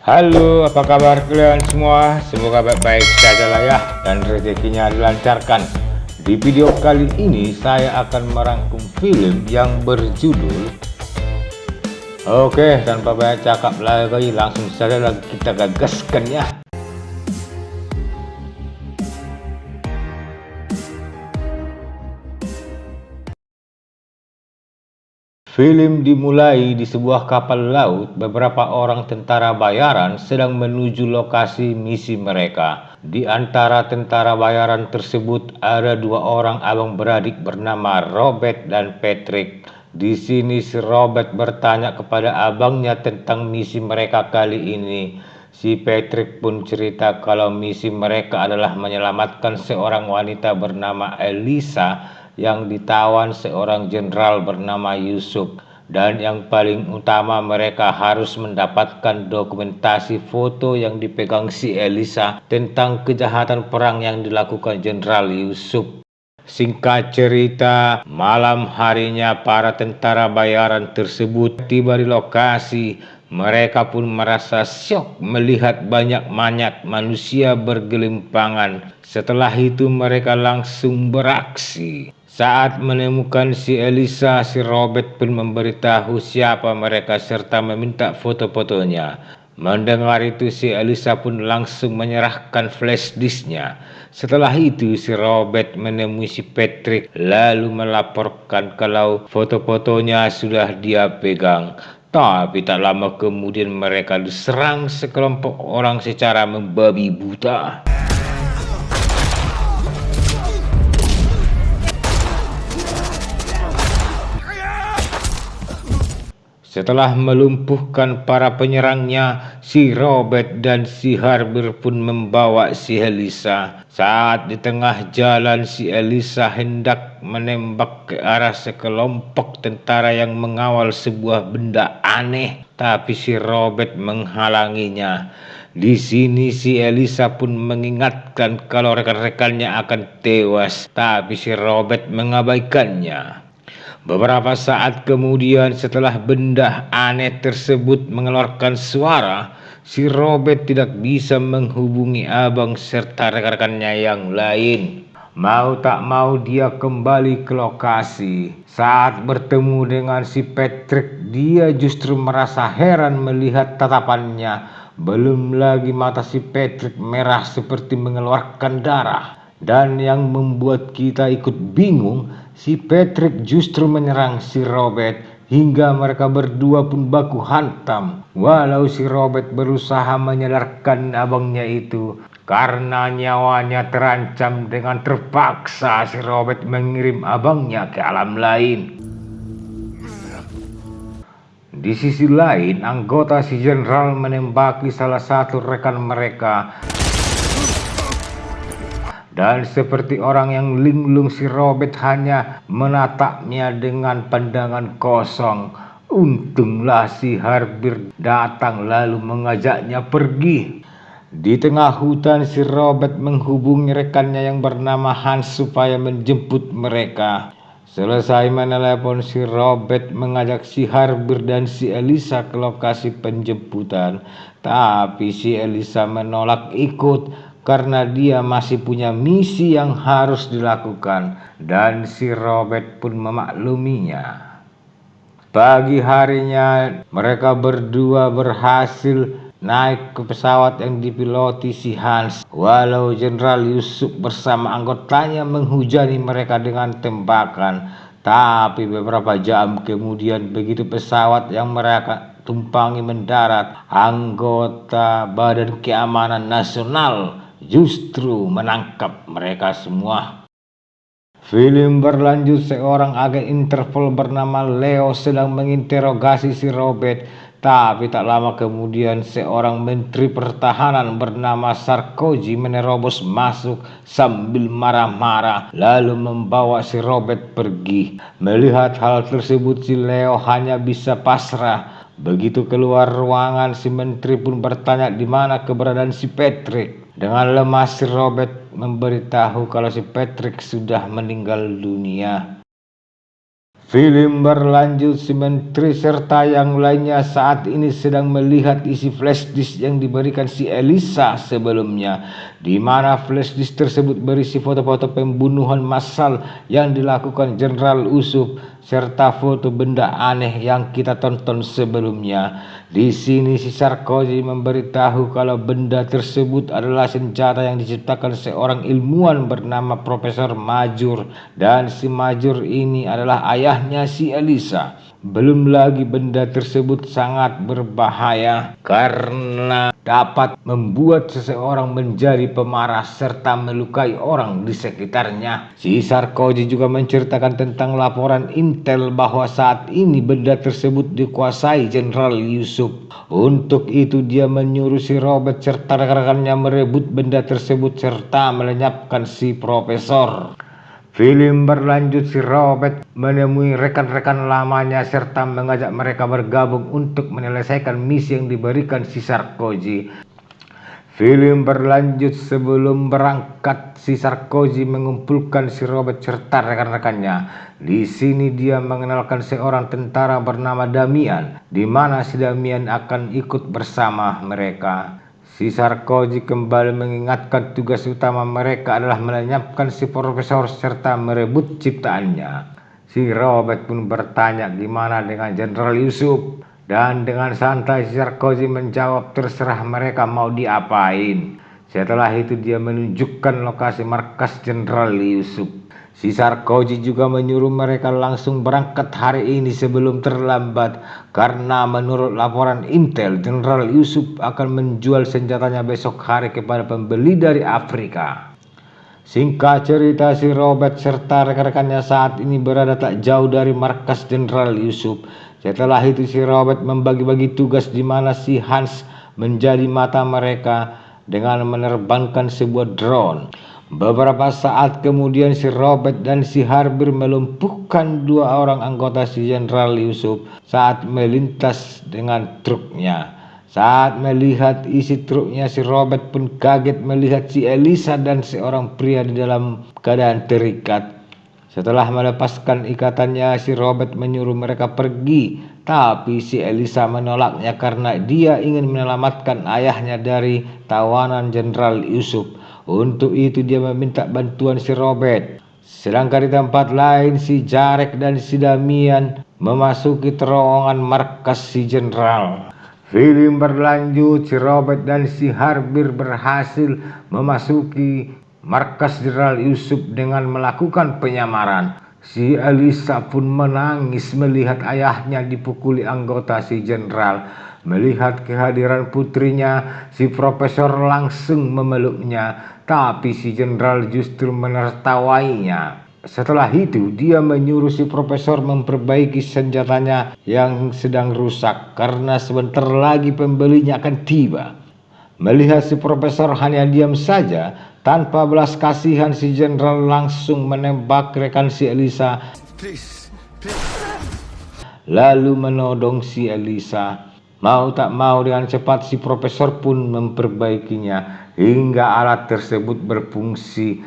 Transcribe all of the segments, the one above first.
Halo, apa kabar kalian semua? Semoga baik-baik saja lah ya, dan rezekinya dilancarkan. Di video kali ini saya akan merangkum film yang berjudul Oke, tanpa banyak cakap lagi, langsung saja kita gagaskan ya. Film dimulai di sebuah kapal laut. Beberapa orang tentara bayaran sedang menuju lokasi misi mereka. Di antara tentara bayaran tersebut ada dua orang abang beradik bernama Robert dan Patrick. Di sini si Robert bertanya kepada abangnya tentang misi mereka kali ini. Si Patrick pun cerita kalau misi mereka adalah menyelamatkan seorang wanita bernama Elisa yang ditawan seorang jenderal bernama Yusuf, dan yang paling utama mereka harus mendapatkan dokumentasi foto yang dipegang si Elisa tentang kejahatan perang yang dilakukan Jenderal Yusuf. Singkat cerita, malam harinya para tentara bayaran tersebut tiba di lokasi. Mereka pun merasa syok melihat banyak mayat manusia bergelimpangan. Setelah itu mereka langsung beraksi. Saat menemukan si Elisa, si Robert pun memberitahu siapa mereka serta meminta foto-fotonya. Mendengar itu si Elisa pun langsung menyerahkan flash disknya. Setelah itu si Robert menemui si Patrick lalu melaporkan kalau foto-fotonya sudah dia pegang. Tapi tak lama kemudian mereka diserang sekelompok orang secara membabi buta. Setelah melumpuhkan para penyerangnya, si Robert dan si Harber pun membawa si Elisa. Saat di tengah jalan, si Elisa hendak menembak ke arah sekelompok tentara yang mengawal sebuah benda aneh, tapi si Robert menghalanginya. Di sini si Elisa pun mengingatkan kalau rekan-rekannya akan tewas, tapi si Robert mengabaikannya. Beberapa saat kemudian setelah benda aneh tersebut mengeluarkan suara, si Robert tidak bisa menghubungi abang serta rekan-rekannya yang lain. Mau tak mau dia kembali ke lokasi. Saat bertemu dengan si Patrick, dia justru merasa heran melihat tatapannya. Belum lagi mata si Patrick merah seperti mengeluarkan darah. Dan yang membuat kita ikut bingung, si Patrick justru menyerang si Robert hingga mereka berdua pun baku hantam. Walau si Robert berusaha menyadarkan abangnya itu, karena nyawanya terancam, dengan terpaksa si Robert mengirim abangnya ke alam lain. Di sisi lain, anggota si jenderal menembaki salah satu rekan mereka. Dan seperti orang yang linglung, si Robert hanya menatapnya dengan pandangan kosong. Untunglah si Harber datang lalu mengajaknya pergi. Di tengah hutan, si Robert menghubungi rekannya yang bernama Hans supaya menjemput mereka. Selesai menelepon, si Robert mengajak si Harber dan si Elisa ke lokasi penjemputan. Tapi si Elisa menolak ikut karena dia masih punya misi yang harus dilakukan, dan si Robert pun memakluminya. Pagi harinya mereka berdua berhasil naik ke pesawat yang dipiloti si Hans. Walau Jenderal Yusuf bersama anggotanya menghujani mereka dengan tembakan, tapi beberapa jam kemudian begitu pesawat yang mereka tumpangi mendarat, anggota Badan Keamanan Nasional justru menangkap mereka semua. Film berlanjut, seorang agen Interpol bernama Leo sedang menginterogasi si Robert, tapi tak lama kemudian seorang menteri pertahanan bernama Sarkozy menerobos masuk sambil marah-marah lalu membawa si Robert pergi. Melihat hal tersebut, si Leo hanya bisa pasrah. Begitu keluar ruangan, si menteri pun bertanya di mana keberadaan si Patrick. Dengan lemas si Robert memberitahu kalau si Patrick sudah meninggal dunia. Film berlanjut, si menteri serta yang lainnya saat ini sedang melihat isi flash disk yang diberikan si Elisa sebelumnya, di mana flash disk tersebut berisi foto-foto pembunuhan massal yang dilakukan Jenderal Yusuf serta foto benda aneh yang kita tonton sebelumnya. Di sini si Sarkozy memberitahu kalau benda tersebut adalah senjata yang diciptakan seorang ilmuwan bernama Profesor Majur, dan si Majur ini adalah ayahnya si Elisa. Belum lagi benda tersebut sangat berbahaya karena dapat membuat seseorang menjadi pemarah serta melukai orang di sekitarnya. Si Sarkozy juga menceritakan tentang laporan intel bahwa saat ini benda tersebut dikuasai Jenderal Yusuf. Untuk itu dia menyuruh si Robert serta rekan-rekannya merebut benda tersebut serta melenyapkan si profesor. Film berlanjut, si Robert menemui rekan-rekan lamanya serta mengajak mereka bergabung untuk menyelesaikan misi yang diberikan si Sarkozy. Film berlanjut, sebelum berangkat si Sarkozy mengumpulkan si Robert serta rekan-rekannya. Di sini dia mengenalkan seorang tentara bernama Damian, di mana si Damian akan ikut bersama mereka. Si Sarkozy kembali mengingatkan tugas utama mereka adalah melenyapkan si profesor serta merebut ciptaannya. Si Robert pun bertanya gimana dengan Jenderal Yusuf, dan dengan santai si Sarkozy menjawab terserah mereka mau diapain. Setelah itu dia menunjukkan lokasi markas Jenderal Yusuf. Si Sarkozy juga menyuruh mereka langsung berangkat hari ini sebelum terlambat, karena menurut laporan intel Jenderal Yusuf akan menjual senjatanya besok hari kepada pembeli dari Afrika. Singkat cerita, si Robert serta rekan-rekannya saat ini berada tak jauh dari markas Jenderal Yusuf. Setelah itu si Robert membagi-bagi tugas di mana si Hans menjadi mata mereka dengan menerbangkan sebuah drone. Beberapa saat kemudian si Robert dan si Harbir melumpuhkan dua orang anggota si Jenderal Yusuf saat melintas dengan truknya. Saat melihat isi truknya, si Robert pun kaget melihat si Elisa dan seorang pria di dalam keadaan terikat. Setelah melepaskan ikatannya, si Robert menyuruh mereka pergi, tapi si Elisa menolaknya karena dia ingin menyelamatkan ayahnya dari tawanan Jenderal Yusuf. Untuk itu dia meminta bantuan si Robert. Sedangkan di tempat lain, si Jarek dan si Damian memasuki terowongan markas si Jenderal. Film berlanjut, si Robert dan si Harbir berhasil memasuki markas Jenderal Yusuf dengan melakukan penyamaran. Si Elisa pun menangis melihat ayahnya dipukuli anggota si Jenderal. Melihat kehadiran putrinya, si profesor langsung memeluknya, tapi si Jenderal justru menertawainya. Setelah itu dia menyuruh si profesor memperbaiki senjatanya yang sedang rusak karena sebentar lagi pembelinya akan tiba. Melihat si profesor hanya diam saja, tanpa belas kasihan si Jenderal langsung menembak rekan si Elisa, lalu menodong si Elisa. Mau tak mau dengan cepat si profesor pun memperbaikinya hingga alat tersebut berfungsi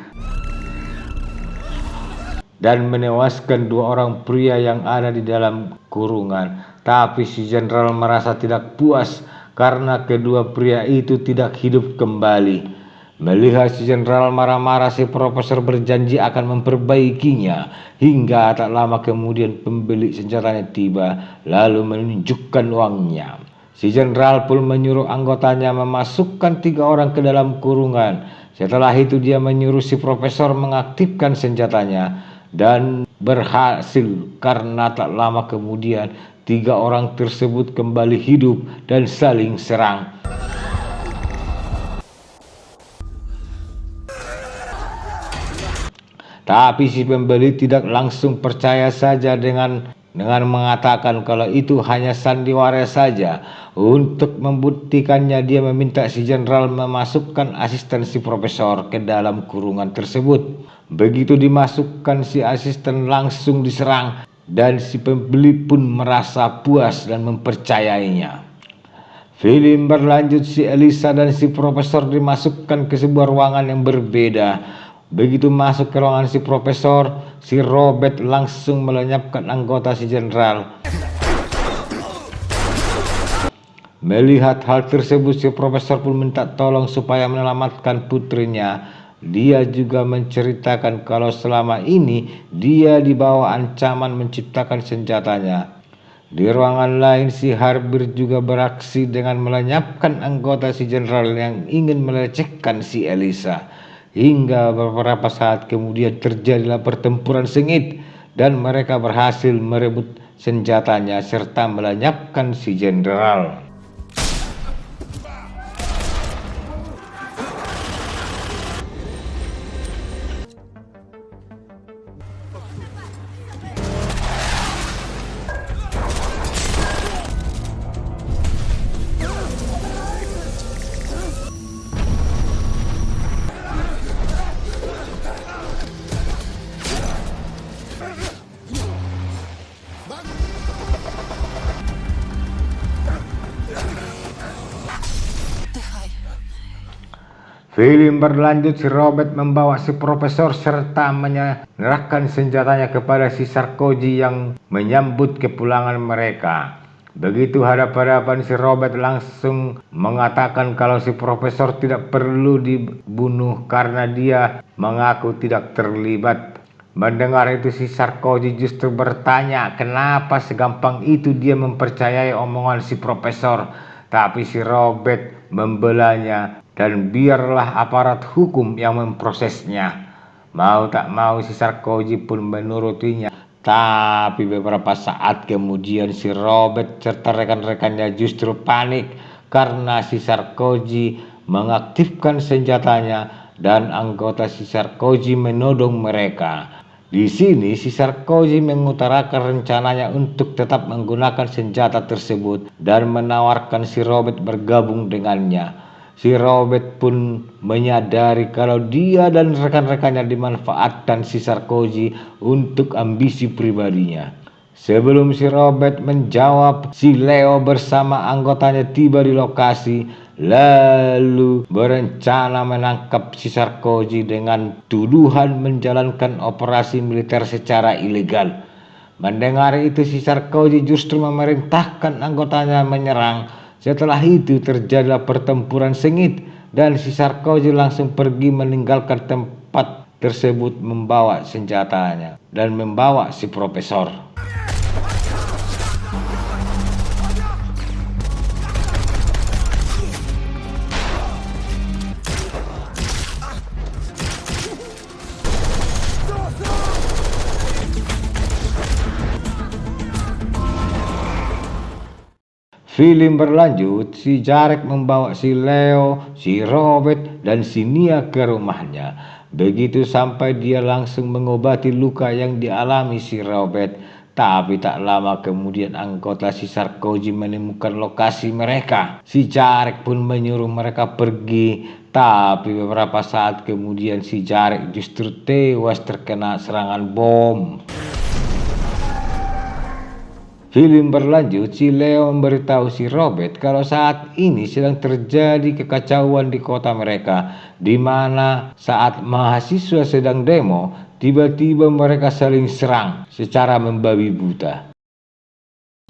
dan menewaskan dua orang pria yang ada di dalam kurungan. Tapi si Jenderal merasa tidak puas karena kedua pria itu tidak hidup kembali. Melihat si Jenderal marah-marah, si profesor berjanji akan memperbaikinya. Hingga tak lama kemudian pembeli senjatanya tiba, lalu menunjukkan uangnya. Si Jenderal pun menyuruh anggotanya memasukkan 3 orang ke dalam kurungan. Setelah itu dia menyuruh si profesor mengaktifkan senjatanya, dan berhasil karena tak lama kemudian 3 orang tersebut kembali hidup dan saling serang. Tapi si pembeli tidak langsung percaya saja dengan mengatakan kalau itu hanya sandiwara saja. Untuk membuktikannya dia meminta si Jenderal memasukkan asisten si profesor ke dalam kurungan tersebut. Begitu dimasukkan, si asisten langsung diserang dan si pembeli pun merasa puas dan mempercayainya. Film berlanjut, si Elisa dan si profesor dimasukkan ke sebuah ruangan yang berbeda. Begitu masuk ke ruangan si profesor, si Robert langsung melenyapkan anggota si jenderal. Melihat hal tersebut, si profesor pun minta tolong supaya menyelamatkan putrinya. Dia juga menceritakan kalau selama ini dia dibawa ancaman menciptakan senjatanya. Di ruangan lain, si Harbir juga beraksi dengan melenyapkan anggota si jenderal yang ingin melecehkan si Elisa. Hingga beberapa saat kemudian terjadilah pertempuran sengit dan mereka berhasil merebut senjatanya serta melenyapkan si jenderal. Film berlanjut, si Robert membawa si profesor serta menyerahkan senjatanya kepada si Sarkozy yang menyambut kepulangan mereka. Begitu hadap-hadapan, si Robert langsung mengatakan kalau si profesor tidak perlu dibunuh karena dia mengaku tidak terlibat. Mendengar itu, si Sarkozy justru bertanya kenapa segampang itu dia mempercayai omongan si profesor. Tapi si Robert membelanya dan biarlah aparat hukum yang memprosesnya. Mau tak mau si Sarkozy pun menurutinya. Tapi beberapa saat kemudian si Robert serta rekan-rekannya justru panik karena si Sarkozy mengaktifkan senjatanya dan anggota si Sarkozy menodong mereka. Di sini si Sarkozy mengutarakan rencananya untuk tetap menggunakan senjata tersebut dan menawarkan si Robert bergabung dengannya. Si Robert pun menyadari kalau dia dan rekan-rekannya dimanfaatkan si Sarkozy untuk ambisi pribadinya. Sebelum si Robert menjawab, si Leo bersama anggotanya tiba di lokasi lalu berencana menangkap si Sarkozy dengan tuduhan menjalankan operasi militer secara ilegal. Mendengar itu, si Sarkozy justru memerintahkan anggotanya menyerang. Setelah itu terjadilah pertempuran sengit dan si Sarkozy langsung pergi meninggalkan tempat tersebut membawa senjatanya dan membawa si profesor. Film berlanjut, si Jarek membawa si Leo, si Robert, dan si Nia ke rumahnya. Begitu sampai dia langsung mengobati luka yang dialami si Robert. Tapi tak lama kemudian anggota si Sarkozy menemukan lokasi mereka. Si Jarek pun menyuruh mereka pergi. Tapi beberapa saat kemudian si Jarek justru tewas terkena serangan bom. Film berlanjut, si Leo memberitahu si Robert kalau saat ini sedang terjadi kekacauan di kota mereka, di mana saat mahasiswa sedang demo, tiba-tiba mereka saling serang secara membabi buta.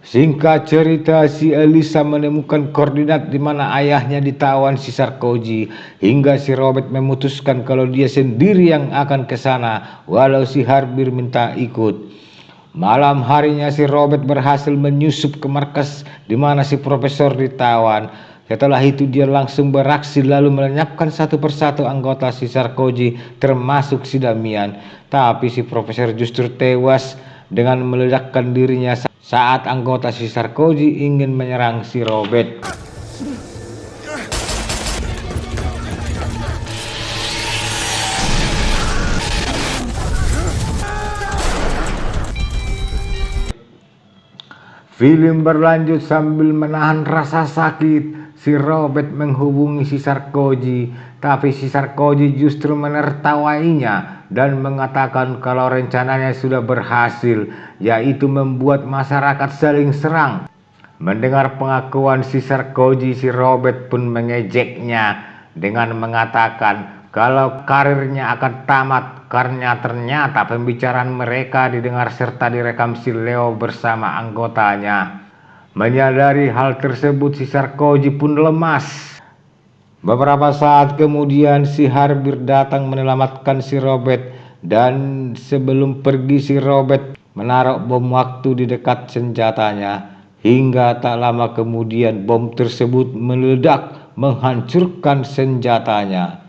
Singkat cerita, si Elisa menemukan koordinat di mana ayahnya ditawan si Sarkozy, hingga si Robert memutuskan kalau dia sendiri yang akan ke sana, walau si Harbir minta ikut. Malam harinya si Robert berhasil menyusup ke markas di mana si profesor ditawan. Setelah itu dia langsung beraksi lalu melenyapkan satu persatu anggota si Sarkozy termasuk si Damian. Tapi si profesor justru tewas dengan meledakkan dirinya saat anggota si Sarkozy ingin menyerang si Robert. Film berlanjut, sambil menahan rasa sakit, si Robert menghubungi si Sarkozy, tapi si Sarkozy justru menertawainya dan mengatakan kalau rencananya sudah berhasil, yaitu membuat masyarakat saling serang. Mendengar pengakuan si Sarkozy, si Robert pun mengejeknya dengan mengatakan kalau karirnya akan tamat karena ternyata pembicaraan mereka didengar serta direkam si Leo bersama anggotanya. Menyadari hal tersebut, si Sarkozy pun lemas. Beberapa saat kemudian si Harbir datang menyelamatkan si Robert, dan sebelum pergi si Robert menaruh bom waktu di dekat senjatanya. Hingga tak lama kemudian bom tersebut meledak menghancurkan senjatanya.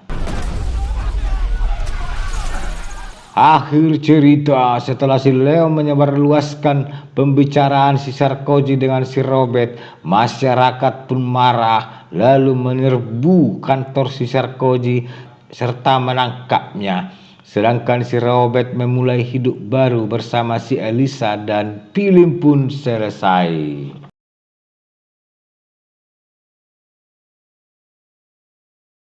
Akhir cerita, setelah si Leo menyebarluaskan pembicaraan si Sarkozy dengan si Robert, masyarakat pun marah lalu menyerbu kantor si Sarkozy serta menangkapnya. Sedangkan si Robert memulai hidup baru bersama si Elisa dan film pun selesai.